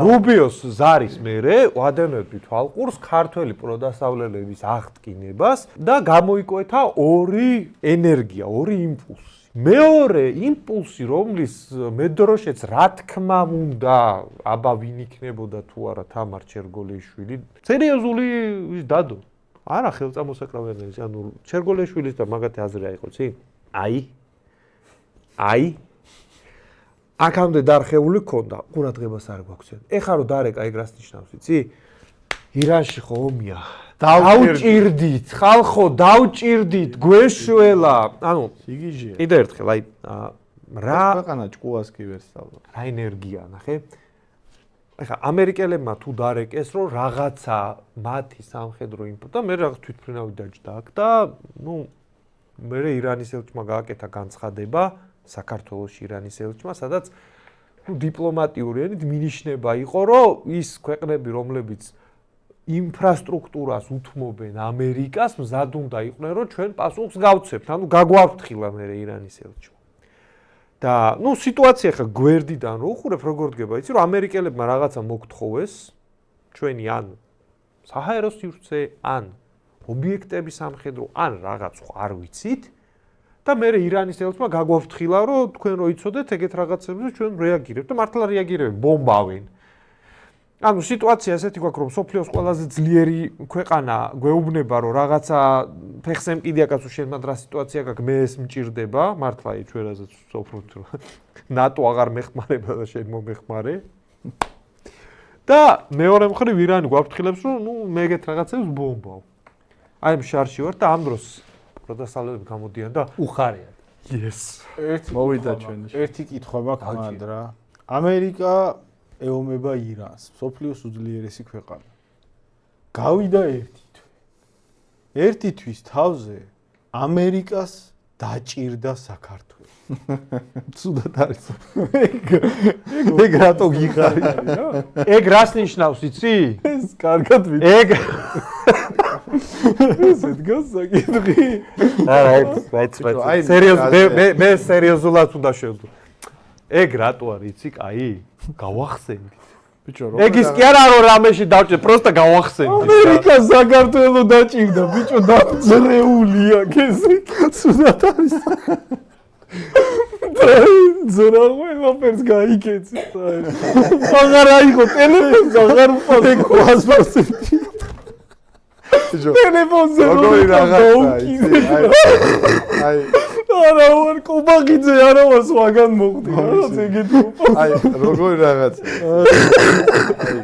რუბიოს ზარის მერე ვადენები თვალყურს ქართველი პროდასავლელების აღტკინებას და გამოიკვეთა ორი ენერგია, ორი იმპულსი. მეორე იმპულსი, რომლის მედროშეც რა თქმა უნდა, აბა ვინ იქნებოდა თუ არა თამარ ჩერგოლეიშვილი, სერიოზული დადო. არა ხელწამოსაკრავიანელი, ანუ ჩერგოლეიშვილის და მაგათი აზრი აიყო, ცი? აი აქამდე დარხეული ქონდა, ყურადღებას არ გვაქვს. ეხლა რო დარეკა ეგ რას ნიშნავს, იცი? ირანში ხო ომია. დავჭირდით, ხალხო, დავჭირდით, გვეშველა. ანუ სიგიჟეა. კიდე ერთხელ, აი რა ქვეყანა ჭკუას კი ვერ სწავლობ. რა ენერგია, ნახე? ეხლა ამერიკელებმა თუ დარეკეს, რომ რაღაცა მათი სამხედრო ინფო და მე რაღაც თვითმფრინავი დაჯდა აქ და მე ირანის ელჩმა გააკეთა განცხადება საქართველოში ირანის ელჩმა, სადაც დიპლომატიური ენით მინიშნება იყო, რომ ის ქვეყნები, რომლებიც ინფრასტრუქტურას უთმობენ ამერიკას, მზად უნდა იყვნენ, რომ ჩვენ პასუხს გავცებთ, ანუ გაგვაფრთხილა მე ირანის ელჩმა. და სიტუაცია ხა გვერდიდან რო უხურებ როგორ დგება, იცი რომ ამერიკელებმა რაღაცა მოგთხოვეს, ჩვენი ან საჰაერო სივრცე, ან ობიექტები სამხედრო, ან რაღაც არ ვიცით და მე ირანის ელჩმა გაგვაფრთხილა, რომ თქვენ რო იცოდეთ ეგეთ რაღაცებზე ჩვენ რეაგირებთ და მართლა რეაგირებენ, ბომბავენ. ანუ სიტუაცია ესეთი გვაქვს, რომ სოფლიოს ყველაზე ძლიერი ქვეყანა გვეუბნება, რომ რაღაცა ფეხს ემკიდიაკაც უშენმად რა სიტუაცია გაქვს, მე ეს მჭირდება, მართლა ჩვენ რაზეც სოფროთ ნატო აღარ მეხმარება და შენ მომეხმარე. და მეორე მხრივ ირანი გვაფრთხილებს, რომ მე ეგეთ რაღაცებს ბომბავ. აი ამ შარში ვარ და ამ დროს პროდასავლელები გამოდიან და უხარიათ. yes. მოვიდა ჩვენი. ერთი კითხვა მაქვს მანდ რა. ამერიკა ეომება ირანს, სოფლიოს უძლიერესი ქვეყანა. გავიდა ერთი თვის თავზე ამერიკას დაჭირდა საქართველოს. ცუდად არის. ეგ რატო გიხარია? ეგ რას ნიშნავს, იცი? ეს კარგად ვიცი. ეგ ესე დგას საკითხი. არა, აი სერიოზულად მე სერიოზულად უნდა შევდო. ეგ რატო არის, იცი, კაი? გავახსენდი. ბიჭო, ეგ ის კი არა რომ რამეში დავჭერ, პროსტა გავახსენდი. ამერიკა საქართველოს დაჭირდა, ბიჭო, დაძრეულია, ესე ცუდად არის. ზრა ყველაფერს გაიკეცი. აღარ აიღო ტელეფონს, აღარ უყავს პასპორტი. ტელეფონზე როგორი რაღაცა, აი არა ვარ კუბაკიძე არა ვარ სხვაგან მოხდი რაღაც ეგეთი აი როგორი რაღაცა აი